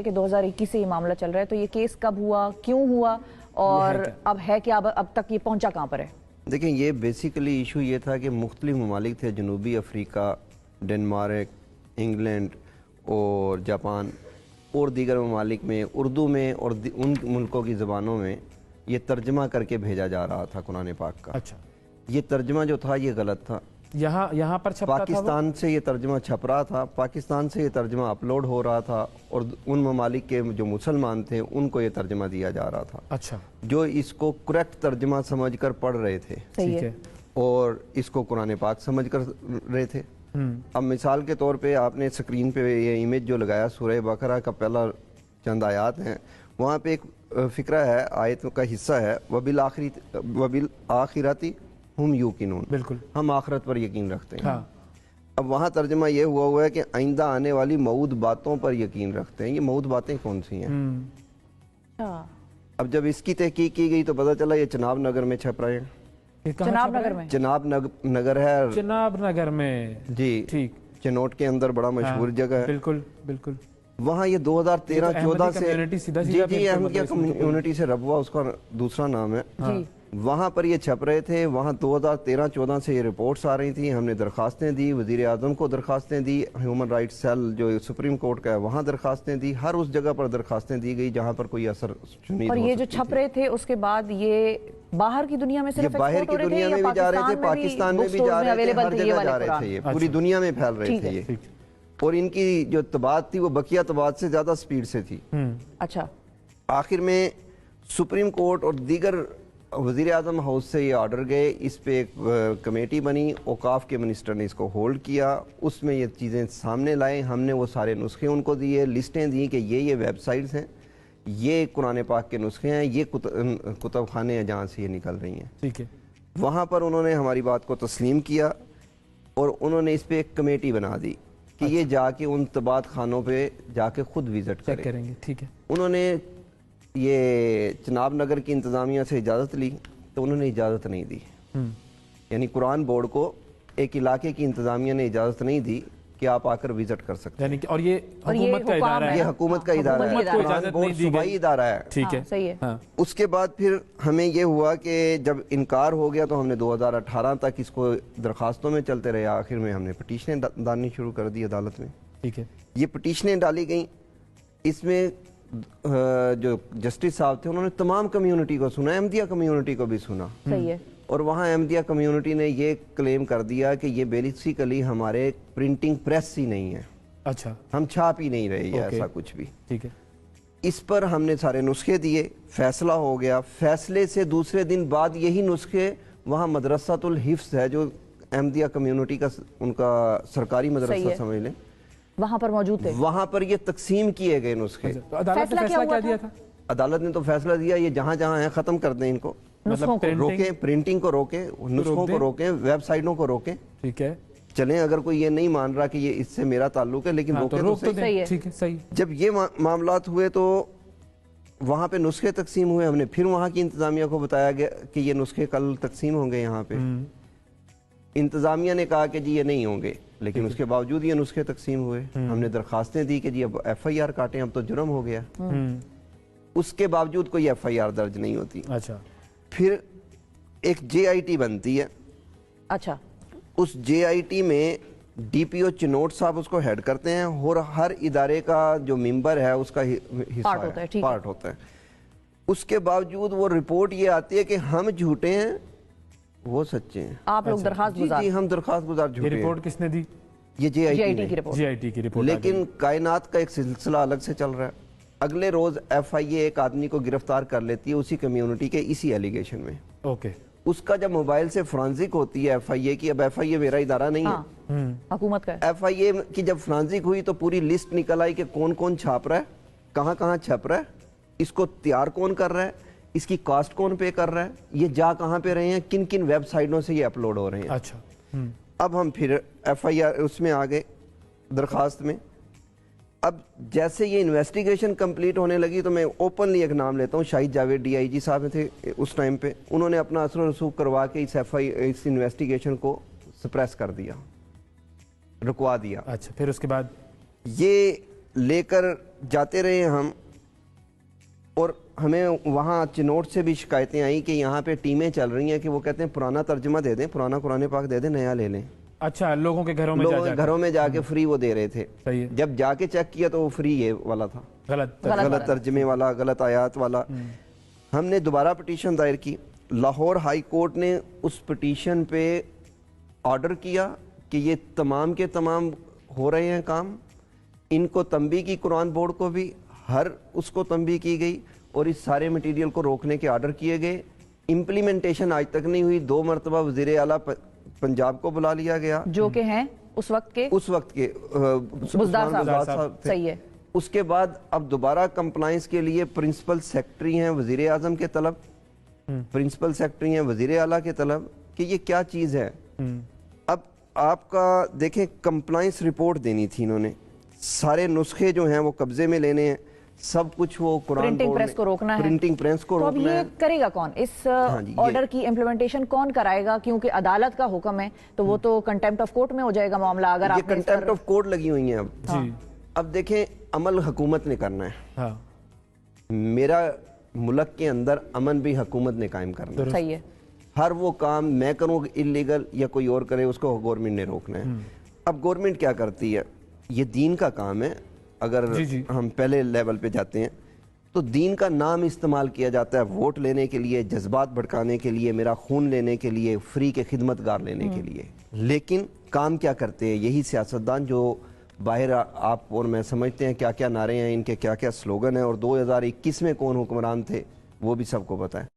कि 2021 से ये मामला चल रहा है, तो ये केस कब हुआ, क्यों हुआ और अब है क्या, अब तक ये पहुंचा कहाँ पर है? देखें, ये बेसिकली इशू ये था कि मुख्तलिफ ममालिक थे, जनूबी अफ्रीका, डेनमार्क, इंग्लैंड और जापान और दीगर ममालिक में उर्दू में और उन मुल्कों की ज़बानों में ये तर्जमा करके भेजा जा रहा था कुरान पाक का। अच्छा, ये तर्जमा जो था ये गलत था। यहाँ पर छपता पाकिस्तान से ये तर्जमा छप रहा था, पाकिस्तान से ये तर्जमा अपलोड हो रहा था और उन ममालिक के जो मुसलमान थे उनको ये तर्जमा दिया जा रहा था। अच्छा, जो इसको करेक्ट तर्जमा समझकर पढ़ रहे थे सही है। और इसको कुरान पाक समझ कर रहे थे। अब मिसाल के तौर पे आपने स्क्रीन पे ये इमेज जो लगाया, सूरह बकरा का पहला चंद आयात हैं, वहाँ पे एक फिक्रा है, आयत का हिस्सा है, वबिल आखिराती हम यूकिनून, बिल्कुल, हम आखिरत पर यकीन रखते हैं। हाँ। अब वहाँ तर्जमा ये हुआ है कि आइंदा आने वाली मऊद बातों पर यकीन रखते हैं। ये मऊद बातें कौन सी हैं? अब जब इसकी तहकीक की गई तो पता चला ये चनाब नगर में छप रहे हैं। चनाब नगर में? चनाब नगर है, चनाब नगर में जी, ठीक, चिनोट के अंदर बड़ा मशहूर जगह है। बिल्कुल बिल्कुल। वहाँ ये 2013-14 से जी अहमदिया कम्युनिटी से रबवा उसका दूसरा नाम है। वहाँ पर ये छप रहे थे। वहाँ 2013-14 से ये रिपोर्ट्स आ रही थी। हमने दरखास्तें दी, वज़ीर आज़म को दरखास्तें दी, ह्यूमन राइट्स सेल जो सुप्रीम कोर्ट का है वहाँ दरखास्तें दी, हर उस जगह पर दरखास्तें दी गई जहाँ पर कोई असर सुनीद और ये जो छप रहे थे उसके बाद ये बाहर की दुनिया में सिर्फ बाहर की दुनिया में भी जा रहे थे, पाकिस्तान में भी जा रहे थे, हर जगह जा रहे थे, ये पूरी दुनिया में फैल रहे थे ये। और इनकी जो तबाद थी वो बकिया तबाद से ज्यादा स्पीड से थी। अच्छा, आखिर में सुप्रीम कोर्ट और दीगर वज़ीर आज़म हाउस से ये ऑर्डर गए, इस पे एक कमेटी बनी, औकाफ के मिनिस्टर ने इसको होल्ड किया, उसमें ये चीज़ें सामने लाए, हमने वो सारे नुस्खे उनको दिए, लिस्टें दी कि ये वेबसाइट्स हैं, ये कुरान पाक के नुस्खे हैं, ये कुतुब खाने हैं जहाँ से ये निकल रही हैं। ठीक है, वहाँ पर उन्होंने हमारी बात को तस्लीम किया और उन्होंने इस पर एक कमेटी बना दी कि ये जाके उन तबाद खानों पे जाके खुद विजिट करेंगे। ठीक है, उन्होंने ये चनाब नगर की इंतज़ामिया से इजाज़त ली तो उन्होंने इजाज़त नहीं दी। यानी कुरान बोर्ड को एक इलाके की इंतज़ामिया ने इजाज़त नहीं दी कि आप आकर विजिट कर सकते हैं। और ये हुकूमत का इदारा है, ये हुकूमत का इदारा है, कुरान बोर्ड सूबाई इदारा है। ठीक है, सही है। उसके बाद फिर हमें ये हुआ कि जब इनकार हो गया तो हमने 2018 तक इसको दरखास्तों में चलते रहे। आखिर में हमने पटिशनें डालनी शुरू कर दी अदालत में। ठीक है, ये पटिशनें डाली गई, इसमें जो जस्टिस साहब थे उन्होंने तमाम कम्युनिटी को सुना, अहमदिया कम्युनिटी को भी सुना। सही है। और वहाँ अहमदिया कम्युनिटी ने ये क्लेम कर दिया कि ये बेसिकली हमारे प्रिंटिंग प्रेस ही नहीं है। अच्छा, हम छाप ही नहीं रहे ऐसा कुछ भी। ठीक है, इस पर हमने सारे नुस्खे दिए, फैसला हो गया। फैसले से दूसरे दिन बाद यही नुस्खे वहाँ मदरसातुल हिफ्ज़ है जो अहमदिया कम्युनिटी का उनका सरकारी मदरसा समझ लें, वहाँ पर मौजूद थे, वहाँ पर ये तकसीम किए गए नुस्खे। तो अदालत ने फैसला क्या दिया था? अदालत ने तो फैसला दिया ये जहाँ जहाँ है खत्म कर दें, इनको रोके, प्रिंटिंग को रोके, नुस्खों को रोके, वेबसाइटों को रोके। ठीक है, चलें अगर कोई ये नहीं मान रहा कि ये इससे मेरा ताल्लुक है, लेकिन रोके तो सही है। ठीक है, सही। जब ये मामलात हुए तो वहाँ पे नुस्खे तकसीम हुए। हमने फिर वहाँ की इंतजामिया को बताया गया कि ये नुस्खे कल तकसीम होंगे यहाँ पे। इंतजामिया ने कहा कि जी ये नहीं होंगे, लेकिन उसके बावजूद ये नुस्खे तकसीम हुए। हमने दरखास्तें दी कि जी अब FIR काटें, अब तो जुर्म हो गया। उसके बावजूद कोई FIR दर्ज नहीं होती। अच्छा, फिर एक JIT बनती है। अच्छा, उस JIT में DPO चिनोट साहब उसको हेड करते हैं और हर इदारे का जो मेंबर है उसका हिस्सा पार्ट होता है। उसके बावजूद वो रिपोर्ट ये आती है कि हम झूठे हैं, वो सच्चे हैं। आप लोग दरखास्त गुजार? जी, हम दरखास्त गुजार झूठे। ये रिपोर्ट किसने दी? ये JIT की रिपोर्ट। लेकिन कायनात का एक सिलसिला अलग से चल रहा है। अगले रोज FIA एक आदमी को गिरफ्तार कर लेती है उसी कम्युनिटी के इसी एलिगेशन में। ओके, उसका जब मोबाइल से फोरेंसिक होती है FIA की, अब FIA मेरा इदारा नहीं है, हुकूमत का। FIA की जब फोरेंसिक हुई तो पूरी लिस्ट निकल आई कि कौन कौन छाप रहा है, कहाँ कहाँ छप रहा है, इसको तैयार कौन कर रहा है, इसकी कॉस्ट कौन पे कर रहा है, ये जा कहाँ पे रहे हैं, किन किन वेबसाइटों से ये अपलोड हो रहे हैं। अच्छा, अब हम फिर FIR उसमें आ गए दरखास्त में। अब जैसे ये इन्वेस्टिगेशन कंप्लीट होने लगी तो मैं ओपनली एक नाम लेता हूँ, शाहिद जावेद DIG साहब थे उस टाइम पे, उन्होंने अपना असर रसूख करवा के इस इन्वेस्टिगेशन को सप्रेस कर दिया, रुकवा दिया। अच्छा, फिर उसके बाद ये لے کر جاتے رہے ہم، اور ہمیں وہاں چنوٹ سے بھی شکایتیں آئیں کہ یہاں پہ ٹیمیں چل رہی ہیں کہ وہ کہتے ہیں پرانا ترجمہ دے دیں، پرانا قرآن پاک دے دیں، نیا لے لیں۔ اچھا، لوگوں کے گھروں میں لوگوں کے گھروں میں جا کے فری وہ دے رہے تھے، صحیح ہے، جب جا کے چیک کیا تو وہ فری یہ والا تھا، غلط ترجمے والا، غلط آیات والا۔ ہم نے دوبارہ پٹیشن دائر کی، لاہور ہائی کورٹ نے اس پٹیشن پہ آرڈر کیا کہ یہ تمام کے تمام ہو رہے ہیں کام، ان کو تنبیہ کی، قرآن بورڈ کو بھی ہر اس کو تنبیہ کی گئی، اور اس سارے مٹیریل کو روکنے کے آرڈر کیے گئے۔ امپلیمنٹیشن آج تک نہیں ہوئی۔ 2 مرتبہ وزیر اعلیٰ پنجاب کو بلا لیا گیا، جو کہ ہیں اس وقت کے بزدار صاحب، صحیح ہے۔ اس کے بعد اب دوبارہ کمپلائنس کے لیے پرنسپل سیکرٹری ہیں وزیر اعظم کے طلب، پرنسپل سیکرٹری ہیں وزیر اعلیٰ کے طلب، کہ یہ کیا چیز ہے۔ اب آپ کا دیکھیں کمپلائنس رپورٹ دینی تھی انہوں نے، سارے نسخے جو ہیں وہ قبضے میں لینے ہیں، سب کچھ وہ قرآن پرنٹنگ پریس کو روکنا ہے، پرنٹنگ پریس کو تو اب روکنا یہ ہے۔ کرے گا کون؟ اس آرڈر کی امپلیمنٹیشن کون کرائے گا؟ کیونکہ عدالت کا حکم ہے تو وہ تو کنٹیمپٹ آف کورٹ میں ہو جائے گا معاملہ اگر یہ آپ نے کنٹیمپٹ آف کورٹ لگی ہوئی ہیں اب۔ جی اب دیکھیں عمل حکومت نے کرنا ہے، ہاں، میرا ملک کے اندر امن بھی حکومت نے قائم کرنا ہے۔ صحیح ہے۔ ہر وہ کام میں کروں انلیگل یا کوئی اور کرے اس کو گورنمنٹ نے روکنا ہے۔ اب گورنمنٹ کیا کرتی ہے؟ یہ دین کا کام ہے۔ اگر ہم پہلے لیول پہ جاتے ہیں تو دین کا نام استعمال کیا جاتا ہے ووٹ لینے کے لیے، جذبات بھڑکانے کے لیے، میرا خون لینے کے لیے، فری کے خدمتگار لینے کے لیے۔ لیکن کام کیا کرتے ہیں یہی سیاستدان جو باہر آپ اور میں سمجھتے ہیں کیا کیا نعرے ہیں ان کے، کیا کیا سلوگن ہیں، اور 2021 میں کون حکمران تھے وہ بھی سب کو پتہ ہے۔